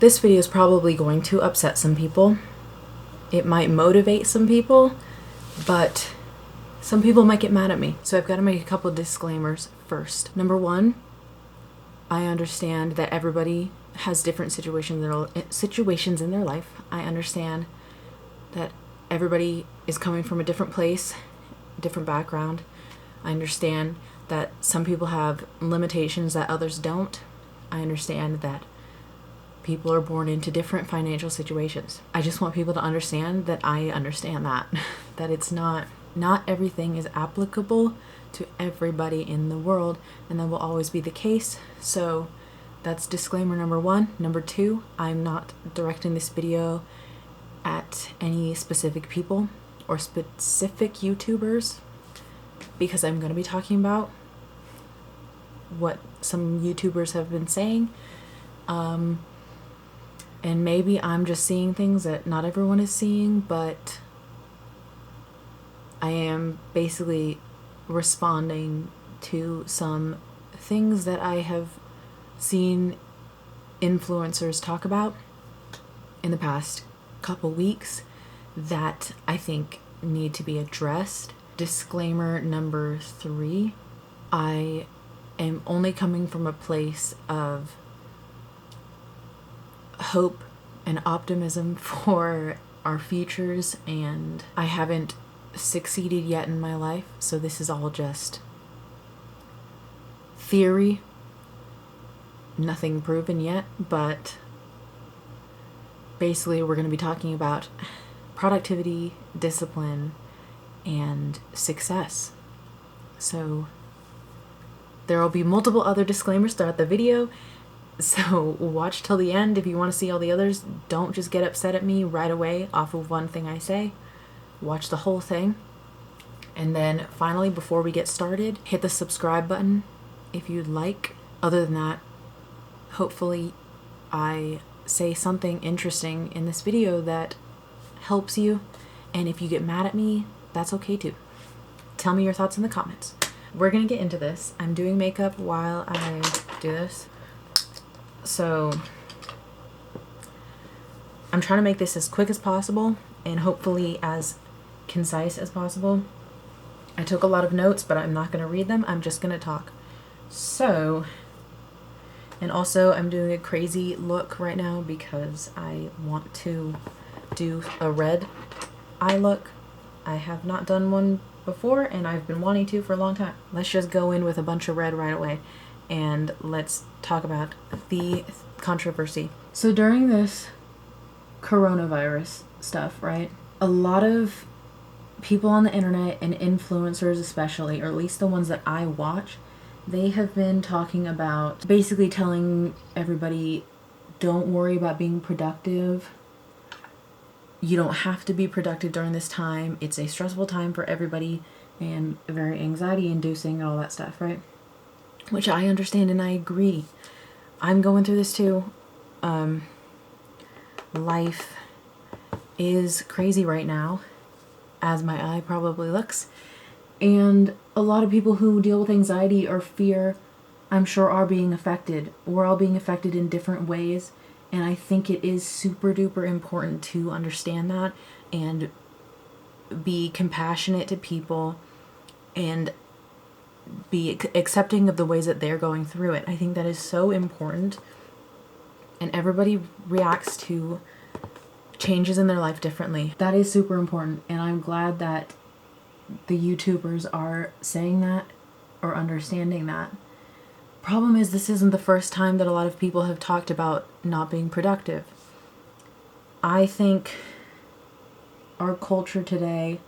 This video is probably going to upset some people. It might motivate some people, but some people might get mad at me. So I've got to make a couple of disclaimers first. Number one, I understand that everybody has different situations in their life. I understand that everybody is coming from a different place, different background. I understand that some people have limitations that others don't. I understand that people are born into different financial situations. I just want people to understand that I understand that. That it's not everything is applicable to everybody in the world, and that will always be the case. So that's disclaimer number one. Number two, I'm not directing this video at any specific people or specific YouTubers, because I'm going to be talking about what some YouTubers have been saying. And maybe I'm just seeing things that not everyone is seeing, but I am basically responding to some things that I have seen influencers talk about in the past couple weeks that I think need to be addressed. Disclaimer number three, I am only coming from a place of hope and optimism for our futures, and I haven't succeeded yet in my life, so this is all just theory, nothing proven yet. But basically we're going to be talking about productivity, discipline, and success. So there will be multiple other disclaimers throughout the video, so watch till the end if you want to see all the others. Don't just get upset at me right away off of one thing I say. Watch the whole thing. And then finally, before we get started, hit the subscribe button if you'd like. Other than that, hopefully I say something interesting in this video that helps you. And if you get mad at me, that's okay too. Tell me your thoughts in the comments. We're gonna get into this. I'm doing makeup while I do this. So I'm trying to make this as quick as possible and hopefully as concise as possible. I took a lot of notes, but I'm not going to read them. I'm just going to talk. So, and also I'm doing a crazy look right now because I want to do a red eye look. I have not done one before, and I've been wanting to for a long time. Let's just go in with a bunch of red right away, and let's talk about the controversy. So during this coronavirus stuff, right, a lot of people on the internet and influencers especially, or at least the ones that I watch, they have been talking about basically telling everybody, don't worry about being productive. You don't have to be productive during this time. It's a stressful time for everybody and very anxiety inducing and all that stuff, right? Which I understand and I agree. I'm going through this too. Life is crazy right now, as my eye probably looks. And a lot of people who deal with anxiety or fear, I'm sure, are being affected. We're all being affected in different ways. And I think it is super duper important to understand that and be compassionate to people and be accepting of the ways that they're going through it. I think that is so important. And everybody reacts to changes in their life differently. That is super important. And I'm glad that the YouTubers are saying that or understanding that. Problem is, this isn't the first time that a lot of people have talked about not being productive. I think our culture today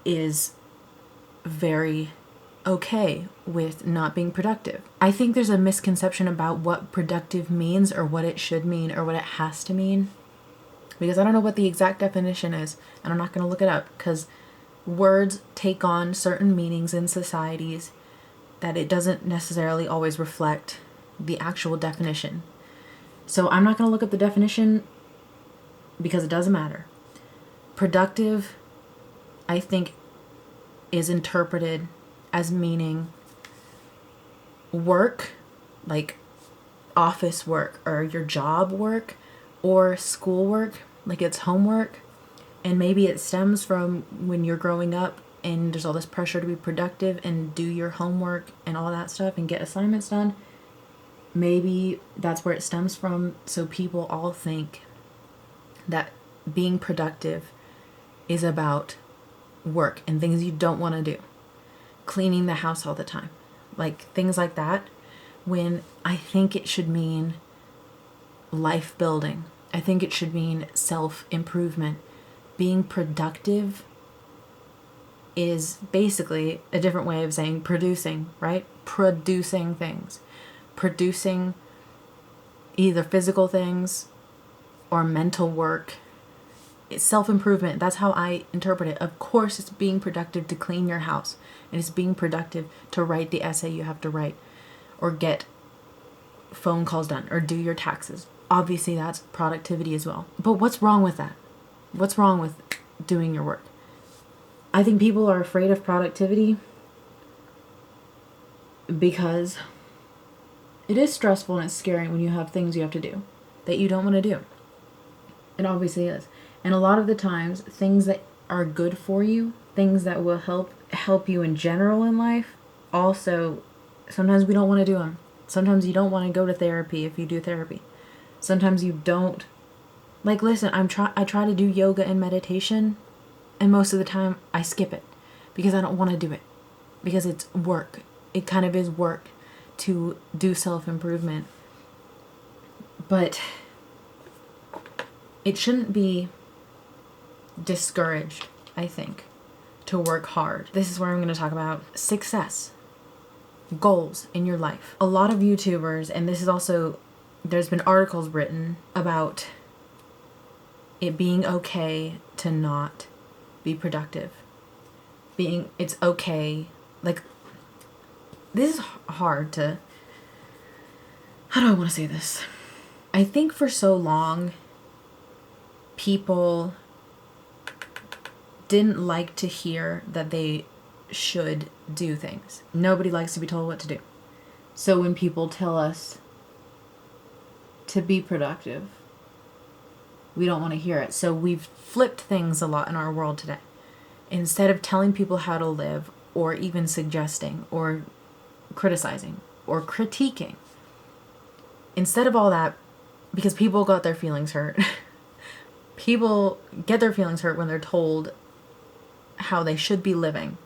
is very okay with not being productive. I think there's a misconception about what productive means or what it should mean or what it has to mean, because I don't know what the exact definition is, and I'm not going to look it up because words take on certain meanings in societies that it doesn't necessarily always reflect the actual definition. So I'm not going to look up the definition because it doesn't matter. Productive, I think, is interpreted as meaning work, like office work or your job work or school work, like it's homework, and maybe it stems from when you're growing up and there's all this pressure to be productive and do your homework and all that stuff and get assignments done. Maybe that's where it stems from. So people all think that being productive is about work and things you don't want to do. Cleaning the house all the time. Like things like that. When I think it should mean life building. I think it should mean self-improvement. Being productive is basically a different way of saying producing, right? Producing things. Producing either physical things or mental work. It's self-improvement. That's how I interpret it. Of course, it's being productive to clean your house. And it's being productive to write the essay you have to write. Or get phone calls done. Or do your taxes. Obviously, that's productivity as well. But what's wrong with that? What's wrong with doing your work? I think people are afraid of productivity because it is stressful and it's scary when you have things you have to do that you don't want to do. It obviously is. And a lot of the times, things that are good for you, things that will help you in general in life, also, sometimes we don't want to do them. Sometimes you don't want to go to therapy if you do therapy. Sometimes you don't. Like, listen, I try to do yoga and meditation, and most of the time I skip it because I don't want to do it. Because it's work. It kind of is work to do self-improvement. But it shouldn't be discouraged, I think, to work hard. This is where I'm going to talk about success, goals in your life. A lot of YouTubers, and this is also, there's been articles written about it being okay to not be productive. It's okay, like, this is hard to, how do I want to say this? I think for so long, people didn't like to hear that they should do things. Nobody likes to be told what to do. So when people tell us to be productive, we don't want to hear it. So we've flipped things a lot in our world today. Instead of telling people how to live, or even suggesting, or criticizing, or critiquing, instead of all that, because people got their feelings hurt. People get their feelings hurt when they're told how they should be living.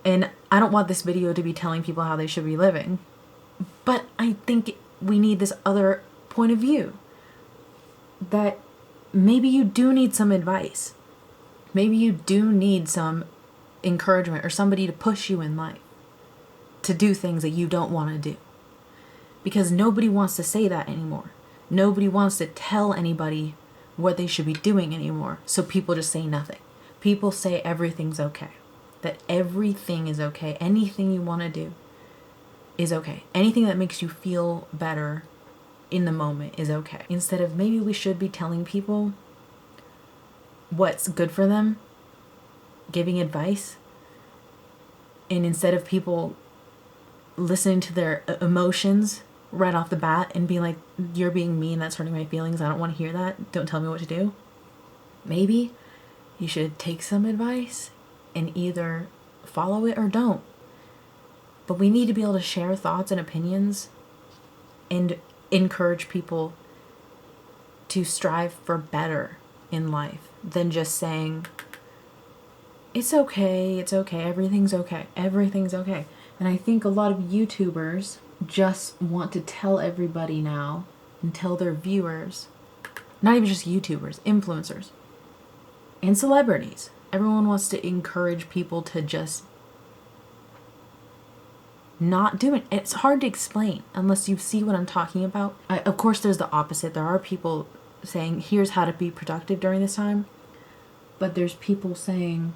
And I don't want this video to be telling people how they should be living. But I think we need this other point of view. That maybe you do need some advice. Maybe you do need some encouragement or somebody to push you in life to do things that you don't want to do. Because nobody wants to say that anymore. Nobody wants to tell anybody what they should be doing anymore. So people just say nothing. People say everything's okay. That everything is okay. Anything you want to do is okay. Anything that makes you feel better in the moment is okay. Instead of, maybe we should be telling people what's good for them, giving advice. And instead of people listening to their emotions right off the bat and being like, you're being mean, that's hurting my feelings, I don't want to hear that, don't tell me what to do. Maybe you should take some advice and either follow it or don't. But we need to be able to share thoughts and opinions and encourage people to strive for better in life than just saying, it's okay, everything's okay, everything's okay. And I think a lot of YouTubers just want to tell everybody now and tell their viewers, not even just YouTubers, influencers and celebrities. Everyone wants to encourage people to just not do it. It's hard to explain unless you see what I'm talking about. Of course, there's the opposite. There are people saying, here's how to be productive during this time. But there's people saying,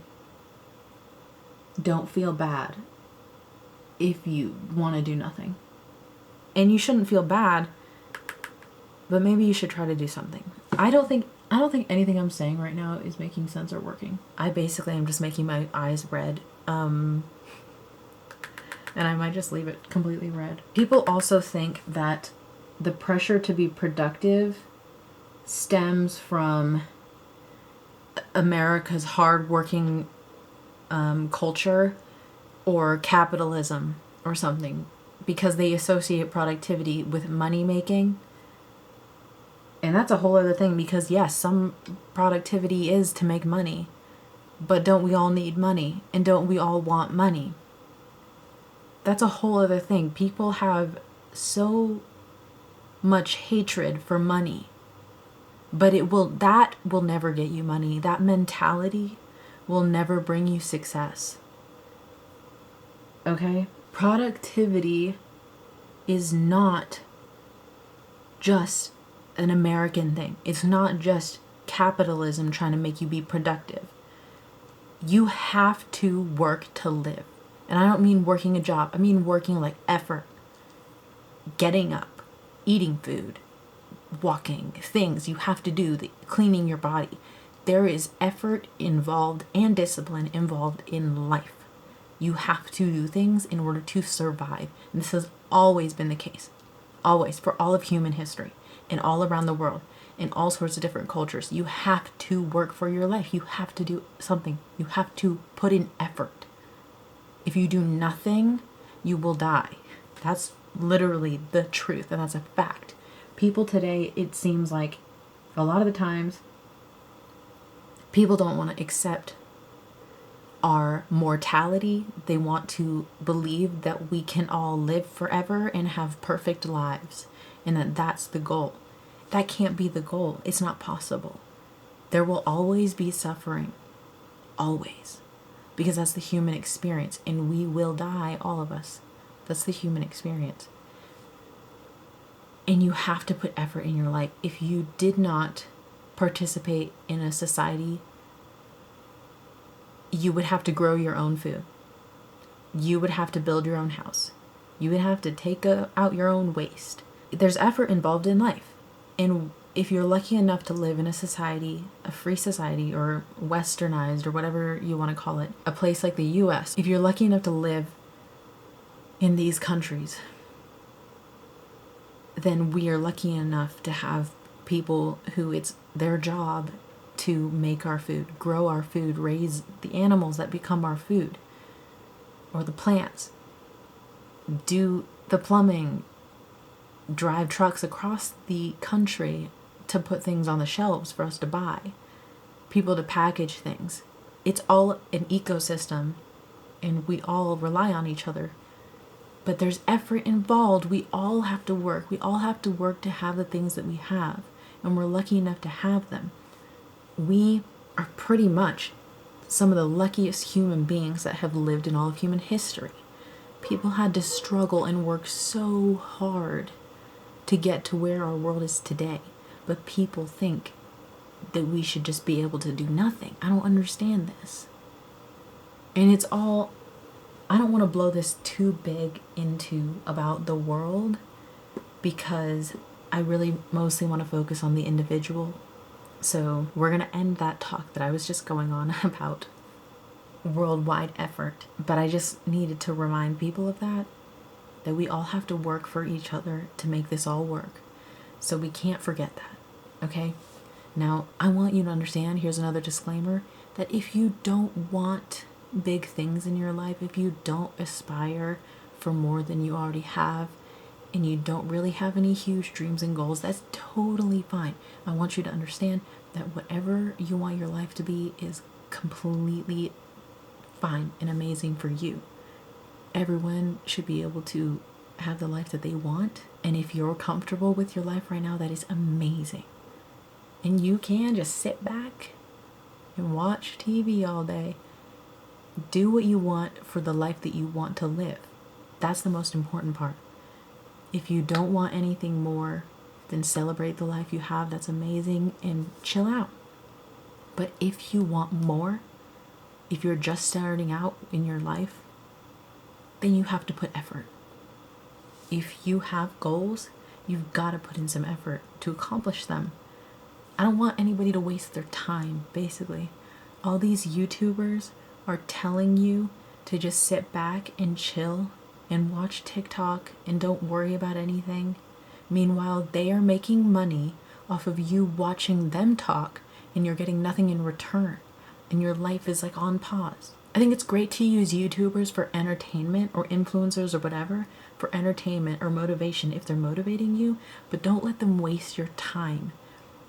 don't feel bad if you want to do nothing. And you shouldn't feel bad, but maybe you should try to do something. I don't think anything I'm saying right now is making sense or working. I basically am just making my eyes red. And I might just leave it completely red. People also think that the pressure to be productive stems from America's hardworking culture or capitalism or something, because they associate productivity with money making. And that's a whole other thing, because yes, some productivity is to make money, but don't we all need money? And don't we all want money? That's a whole other thing. People have so much hatred for money, but that will never get you money. That mentality will never bring you success. Okay? Productivity is not just an American thing. It's not just capitalism trying to make you be productive. You have to work to live. And I don't mean working a job. I mean working like effort. Getting up, eating food, walking, things you have to do, cleaning your body. There is effort involved and discipline involved in life. You have to do things in order to survive. And this has always been the case. Always, for all of human history and all around the world in all sorts of different cultures. You have to work for your life. You have to do something. You have to put in effort. If you do nothing, you will die. That's literally the truth, and that's a fact. People today, it seems like a lot of the times, people don't want to accept our mortality. They want to believe that we can all live forever and have perfect lives, and that that's the goal. That can't be the goal. It's not possible. There will always be suffering. Always. Because that's the human experience, and we will die, all of us. That's the human experience. And you have to put effort in your life. If you did not participate in a society, you would have to grow your own food. You would have to build your own house. You would have to take out your own waste. There's effort involved in life. And if you're lucky enough to live in a society, a free society, or westernized, or whatever you want to call it, a place like the US, if you're lucky enough to live in these countries, then we are lucky enough to have people who it's their job to make our food, grow our food, raise the animals that become our food, or the plants, do the plumbing, drive trucks across the country to put things on the shelves for us to buy, people to package things. It's all an ecosystem, and we all rely on each other. But there's effort involved. We all have to work. We all have to work to have the things that we have, and we're lucky enough to have them. We are pretty much some of the luckiest human beings that have lived in all of human history. People had to struggle and work so hard to get to where our world is today. But people think that we should just be able to do nothing. I don't understand this. And it's all, I don't want to blow this too big into about the world, because I really mostly want to focus on the individual. So we're going to end that talk that I was just going on about worldwide effort. But I just needed to remind people of that we all have to work for each other to make this all work. So we can't forget that, okay? Now, I want you to understand, here's another disclaimer, that if you don't want big things in your life, if you don't aspire for more than you already have, and you don't really have any huge dreams and goals, that's totally fine. I want you to understand that whatever you want your life to be is completely fine and amazing for you. Everyone should be able to have the life that they want. And if you're comfortable with your life right now, that is amazing. And you can just sit back and watch TV all day. Do what you want for the life that you want to live. That's the most important part. If you don't want anything more, then celebrate the life you have. That's amazing, and chill out. But if you want more, if you're just starting out in your life, then you have to put effort. If you have goals, you've got to put in some effort to accomplish them. I don't want anybody to waste their time, basically. All these YouTubers are telling you to just sit back and chill and watch TikTok and don't worry about anything. Meanwhile, they are making money off of you watching them talk, and you're getting nothing in return, and your life is like on pause. I think it's great to use YouTubers for entertainment, or influencers or whatever, for entertainment or motivation if they're motivating you, but don't let them waste your time.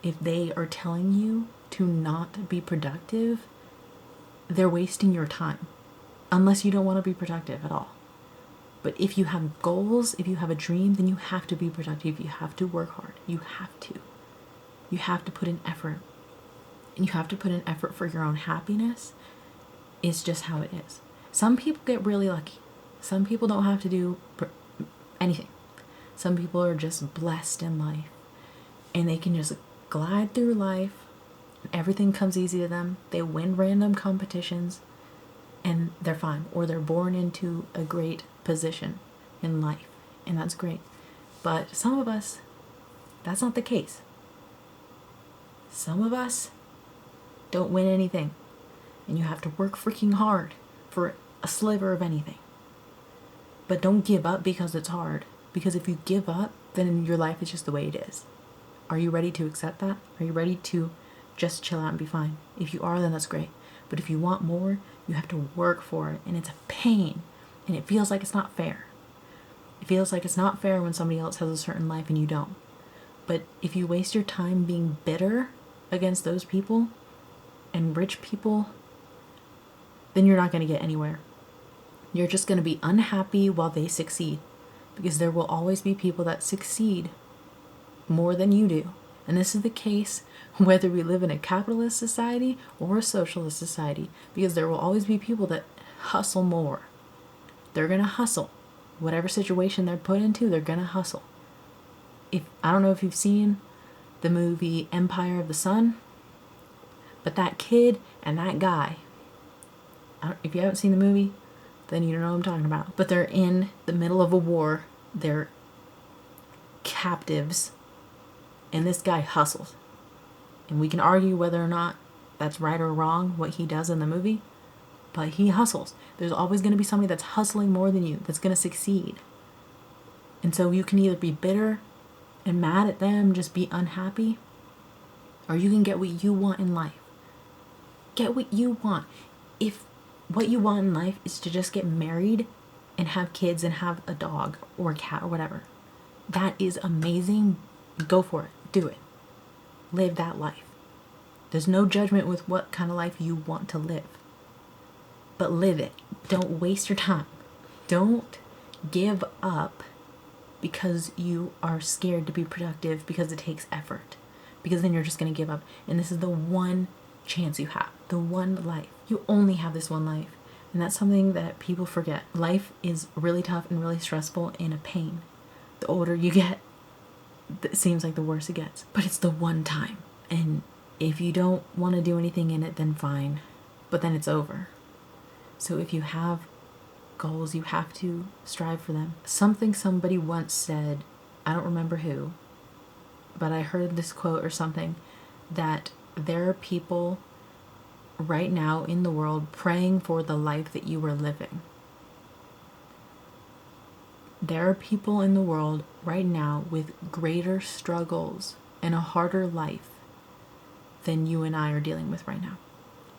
If they are telling you to not be productive, they're wasting your time, unless you don't want to be productive at all. But if you have goals, if you have a dream, then you have to be productive. You have to work hard. You have to. You have to put in effort. And you have to put in effort for your own happiness. It's just how it is. Some people get really lucky. Some people don't have to do anything. Some people are just blessed in life. And they can just glide through life. Everything comes easy to them. They win random competitions. And they're fine. Or they're born into a great position in life, and that's great. But some of us, that's not the case. Some of us don't win anything, and you have to work freaking hard for a sliver of anything. But don't give up because it's hard, because if you give up, then your life is just the way it is. Are you ready to accept that? Are you ready to just chill out and be fine? If you are, then that's great. But if you want more, you have to work for it, and it's a pain. And it feels like it's not fair. It feels like it's not fair when somebody else has a certain life and you don't. But if you waste your time being bitter against those people and rich people, then you're not going to get anywhere. You're just going to be unhappy while they succeed. Because there will always be people that succeed more than you do. And this is the case whether we live in a capitalist society or a socialist society. Because there will always be people that hustle more. They're going to hustle. Whatever situation they're put into, they're going to hustle. I don't know if you've seen the movie Empire of the Sun, but that kid and that guy, if you haven't seen the movie, then you don't know what I'm talking about. But they're in the middle of a war. They're captives. And this guy hustles. And we can argue whether or not that's right or wrong, what he does in the movie. But he hustles. There's always going to be somebody that's hustling more than you, that's going to succeed. And so you can either be bitter and mad at them, just be unhappy, or you can get what you want in life. Get what you want. If what you want in life is to just get married and have kids and have a dog or a cat or whatever, that is amazing. Go for it. Do it. Live that life. There's no judgment with what kind of life you want to live. But live it. Don't waste your time. Don't give up because you are scared to be productive because it takes effort. Because then you're just going to give up. And this is the one chance you have. The one life. You only have this one life. And that's something that people forget. Life is really tough and really stressful and a pain. The older you get, it seems like the worse it gets. But it's the one time. And if you don't want to do anything in it, then fine. But then it's over. So if you have goals, you have to strive for them. Something somebody once said, I don't remember who, but I heard this quote or something, that there are people right now in the world praying for the life that you were living. There are people in the world right now with greater struggles and a harder life than you and I are dealing with right now.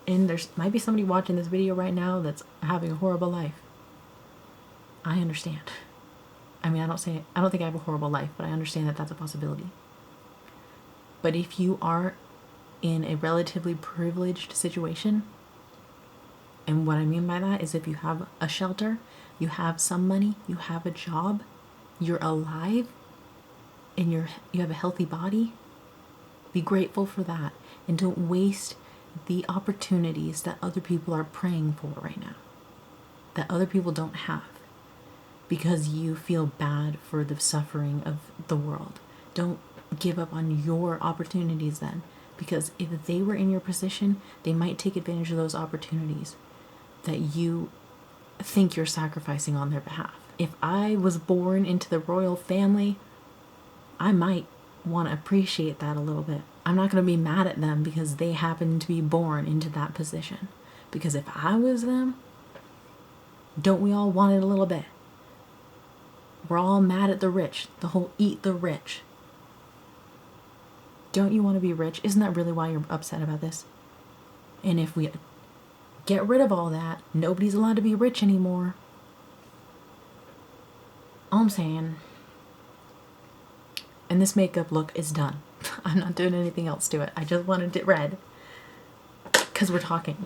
And there might be somebody watching this video right now that's having a horrible life. I understand. I mean, I don't think I have a horrible life, but I understand that that's a possibility. But if you are in a relatively privileged situation, and what I mean by that is if you have a shelter, you have some money, you have a job, you're alive, and you have a healthy body, be grateful for that, and don't waste the opportunities that other people are praying for right now, that other people don't have, because you feel bad for the suffering of the world. Don't give up on your opportunities then, because if they were in your position, they might take advantage of those opportunities that you think you're sacrificing on their behalf. If I was born into the royal family, I might want to appreciate that a little bit. I'm not going to be mad at them because they happen to be born into that position. Because if I was them, don't we all want it a little bit? We're all mad at the rich. The whole eat the rich. Don't you want to be rich? Isn't that really why you're upset about this? And if we get rid of all that, nobody's allowed to be rich anymore. All I'm saying, and this makeup look is done. I'm not doing anything else to it. I just wanted it red because we're talking.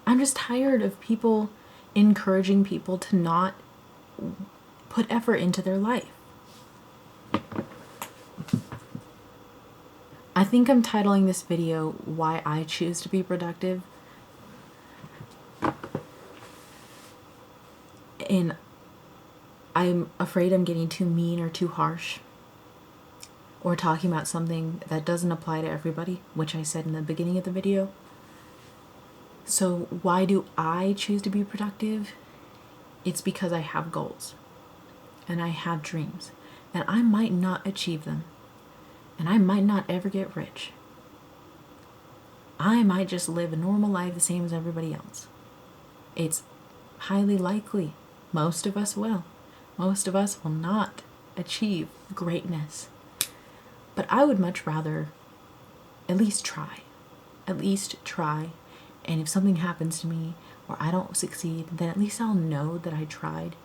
I'm just tired of people encouraging people to not put effort into their life. I think I'm titling this video Why I Choose to Be Productive. And I'm afraid I'm getting too mean or too harsh, or talking about something that doesn't apply to everybody, which I said in the beginning of the video. So why do I choose to be productive? It's because I have goals and I have dreams, and I might not achieve them, and I might not ever get rich. I might just live a normal life the same as everybody else. It's highly likely most of us will. Most of us will not achieve greatness. But I would much rather at least try. At least try. And if something happens to me or I don't succeed, then at least I'll know that I tried.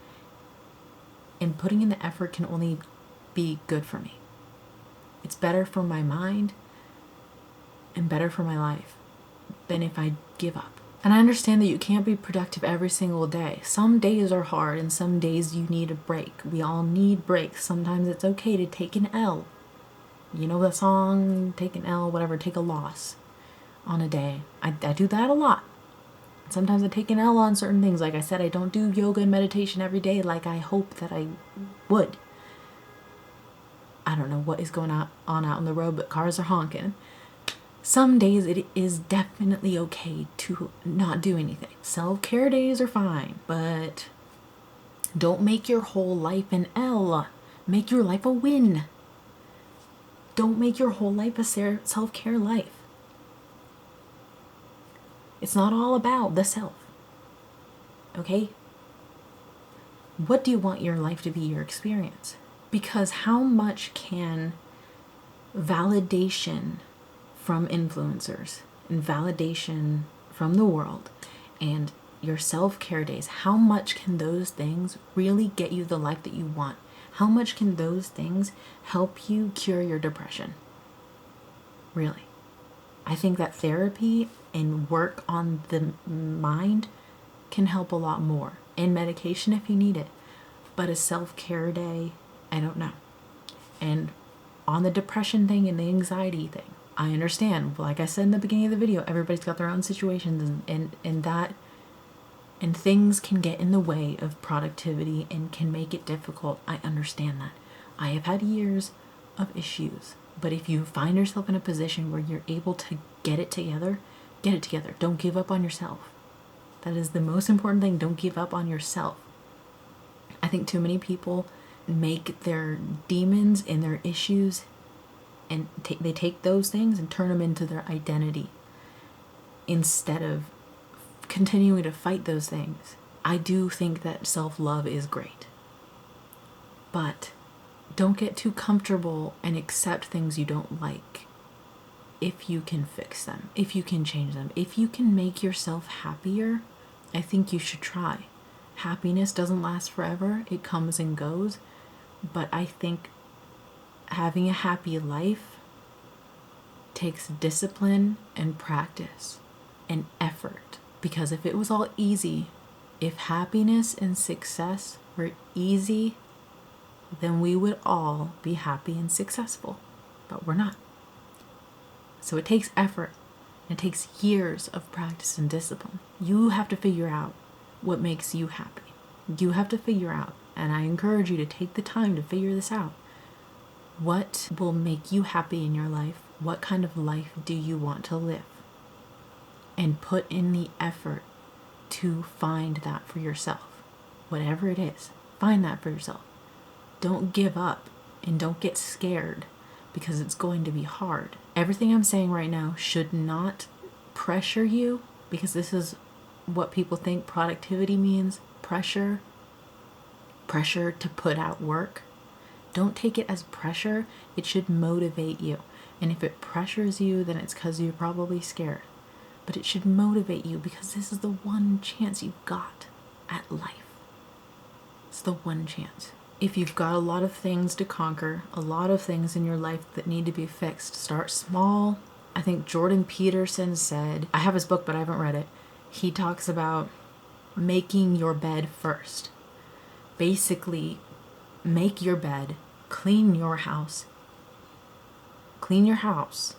And putting in the effort can only be good for me. It's better for my mind and better for my life than if I give up. And I understand that you can't be productive every single day. Some days are hard and some days you need a break. We all need breaks. Sometimes it's okay to take an L. You know the song, take an L, whatever, take a loss on a day. I do that a lot. Sometimes I take an L on certain things. Like I said, I don't do yoga and meditation every day like I hope that I would. I don't know what is going on out in the road, but cars are honking. Some days it is definitely okay to not do anything. Self-care days are fine, but don't make your whole life an L. Make your life a win. Don't make your whole life a self-care life. It's not all about the self. Okay? What do you want your life to be, your experience? Because how much can validation from influencers and validation from the world and your self-care days, how much can those things really get you the life that you want? How much can those things help you cure your depression? Really? I think that therapy and work on the mind can help a lot more. And medication if you need it. But a self-care day, I don't know. And on the depression thing and the anxiety thing, I understand. Like I said in the beginning of the video, everybody's got their own situations and things can get in the way of productivity and can make it difficult. I understand that. I have had years of issues. But if you find yourself in a position where you're able to get it together, get it together. Don't give up on yourself. That is the most important thing. Don't give up on yourself. I think too many people make their demons and their issues and they take those things and turn them into their identity instead of continuing to fight those things. I do think that self-love is great. But don't get too comfortable and accept things you don't like if you can fix them, if you can change them, if you can make yourself happier. I think you should try. Happiness doesn't last forever. It comes and goes. But I think having a happy life takes discipline and practice and effort. Because if it was all easy, if happiness and success were easy, then we would all be happy and successful. But we're not. So it takes effort. It takes years of practice and discipline. You have to figure out what makes you happy. You have to figure out, and I encourage you to take the time to figure this out. What will make you happy in your life? What kind of life do you want to live? And put in the effort to find that for yourself. Whatever it is, find that for yourself. Don't give up and don't get scared because it's going to be hard. Everything I'm saying right now should not pressure you, because this is what people think productivity means. pressure to put out work, don't take it as pressure. It should motivate you. And if it pressures you, then it's because you're probably scared. But it should motivate you because this is the one chance you've got at life. It's the one chance. If you've got a lot of things to conquer, a lot of things in your life that need to be fixed, start small. I think Jordan Peterson said, I have his book, but I haven't read it. He talks about making your bed first. Basically, make your bed, clean your house. Clean your house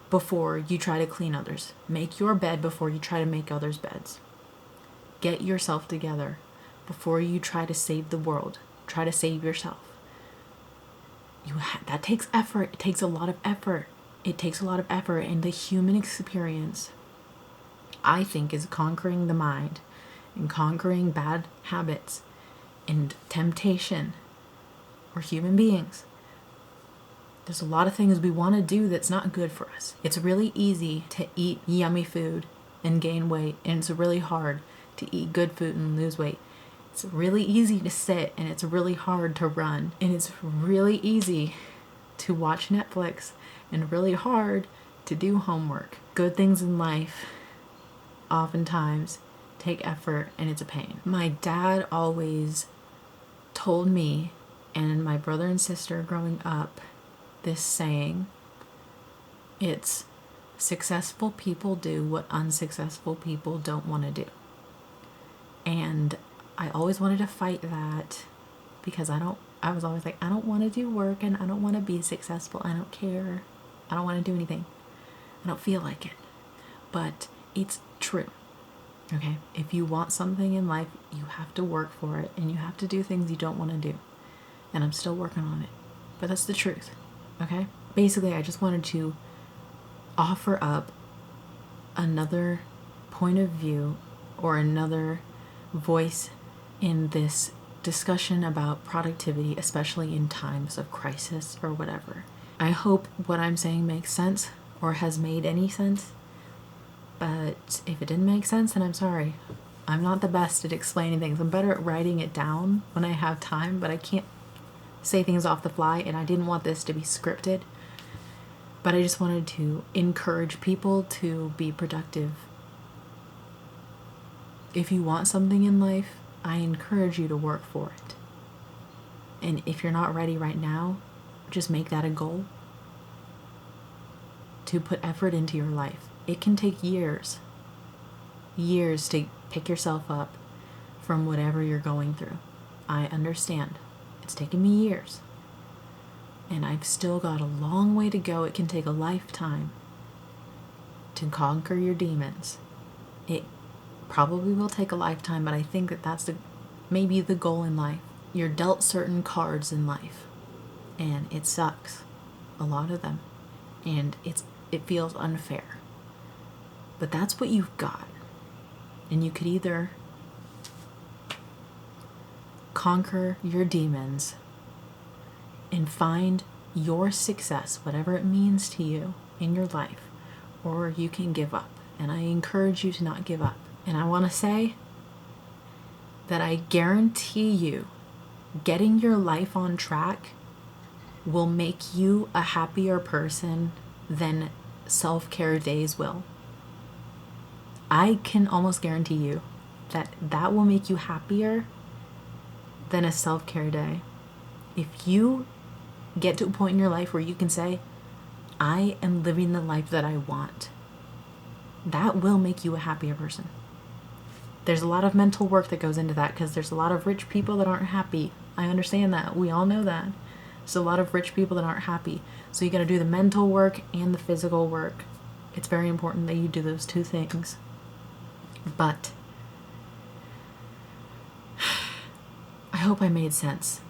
before you try to clean others. Make your bed before you try to make others' beds. Get yourself together before you try to save the world. Try to save yourself. That takes effort. It takes a lot of effort. It takes a lot of effort, and the human experience, I think, is conquering the mind and conquering bad habits and temptation. We're human beings. There's a lot of things we want to do that's not good for us. It's really easy to eat yummy food and gain weight, and it's really hard to eat good food and lose weight. It's really easy to sit, and it's really hard to run, and it's really easy to watch Netflix and really hard to do homework. Good things in life oftentimes take effort, and it's a pain. My dad always told me and my brother and sister growing up this saying. It's successful people do what unsuccessful people don't want to do. And I always wanted to fight that because I was always like, I don't want to do work and I don't want to be successful. I don't care. I don't want to do anything. I don't feel like it. But it's true. Okay? If you want something in life, you have to work for it and you have to do things you don't want to do. And I'm still working on it. But that's the truth. Okay? Basically, I just wanted to offer up another point of view or another voice in this discussion about productivity, especially in times of crisis or whatever. I hope what I'm saying makes sense or has made any sense. But if it didn't make sense, then I'm sorry. I'm not the best at explaining things. I'm better at writing it down when I have time, but I can't say things off the fly, and I didn't want this to be scripted. But I just wanted to encourage people to be productive. If you want something in life, I encourage you to work for it. And if you're not ready right now, just make that a goal to put effort into your life. It can take years to pick yourself up from whatever you're going through. I understand. It's taken me years. And I've still got a long way to go. It can take a lifetime to conquer your demons. It probably will take a lifetime, but I think that that's maybe the goal in life. You're dealt certain cards in life, and it sucks. A lot of them. And it feels unfair. But that's what you've got. And you could either conquer your demons and find your success, whatever it means to you in your life, or you can give up. And I encourage you to not give up. And I want to say that I guarantee you getting your life on track will make you a happier person than self-care days will. I can almost guarantee you that will make you happier than a self-care day. If you get to a point in your life where you can say, I am living the life that I want, that will make you a happier person. There's a lot of mental work that goes into that because there's a lot of rich people that aren't happy. I understand that. We all know that. There's a lot of rich people that aren't happy. So you got to do the mental work and the physical work. It's very important that you do those two things. But I hope I made sense.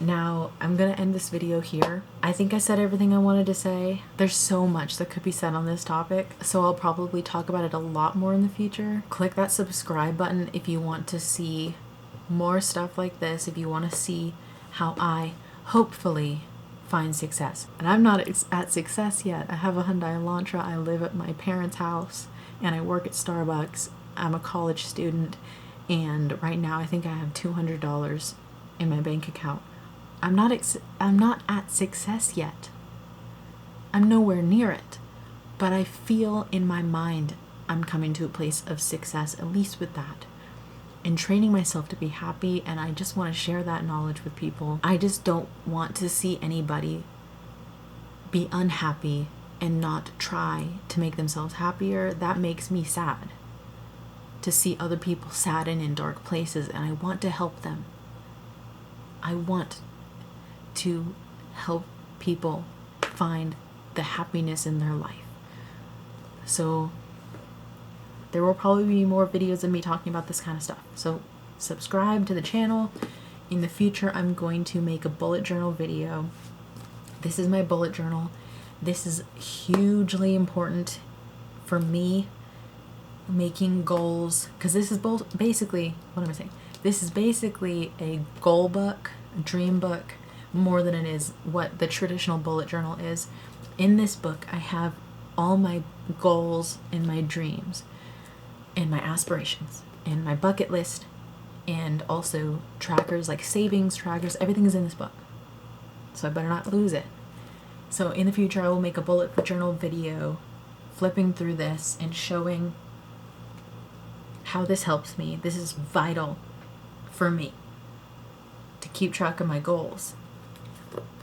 Now, I'm going to end this video here. I think I said everything I wanted to say. There's so much that could be said on this topic, so I'll probably talk about it a lot more in the future. Click that subscribe button if you want to see more stuff like this, if you want to see how I hopefully find success. And I'm not at success yet. I have a Hyundai Elantra, I live at my parents' house, and I work at Starbucks. I'm a college student, And right now I think I have $200 in my bank account. I'm not at success yet. I'm nowhere near it. But I feel in my mind I'm coming to a place of success, at least with that. And training myself to be happy, and I just want to share that knowledge with people. I just don't want to see anybody be unhappy and not try to make themselves happier. That makes me sad. To see other people sad and in dark places, and I want to help them. I want to help people find the happiness in their life. So there will probably be more videos of me talking about this kind of stuff. So subscribe to the channel. In the future, I'm going to make a bullet journal video. This is my bullet journal. This is hugely important for me, making goals, because this is basically, what am I saying? This is basically a goal book, a dream book, more than it is what the traditional bullet journal is. In this book, I have all my goals and my dreams and my aspirations and my bucket list, and also trackers like savings trackers. Everything is in this book, so I better not lose it. So in the future, I will make a bullet journal video flipping through this and showing how this helps me. This is vital for me to keep track of my goals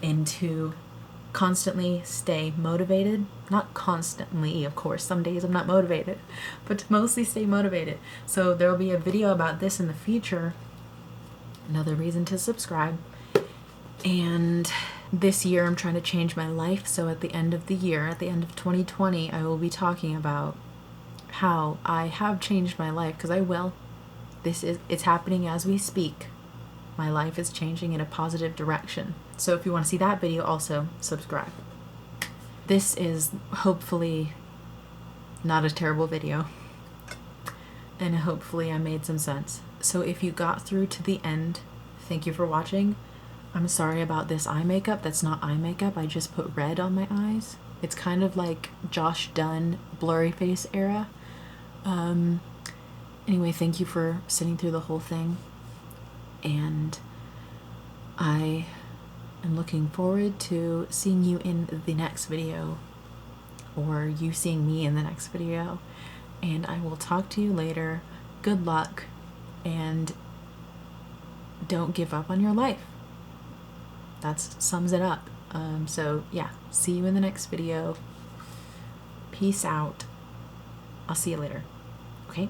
and to constantly stay motivated. Not constantly, of course, some days I'm not motivated, but to mostly stay motivated. So there will be a video about this in the future. Another reason to subscribe. And this year I'm trying to change my life, so at the end of the year, at the end of 2020, I will be talking about how I have changed my life, because I will. It's happening as we speak. My life is changing in a positive direction. So if you want to see that video, also subscribe. This is hopefully not a terrible video, and hopefully I made some sense. So if you got through to the end, thank you for watching. I'm sorry about this eye makeup. That's not eye makeup. I just put red on my eyes. It's kind of like Josh Dunn blurry face era. Anyway, thank you for sitting through the whole thing. And I am looking forward to seeing you in the next video, or you seeing me in the next video. And I will talk to you later. Good luck, and don't give up on your life. That sums it up. So yeah, see you in the next video. Peace out. I'll see you later. Okay?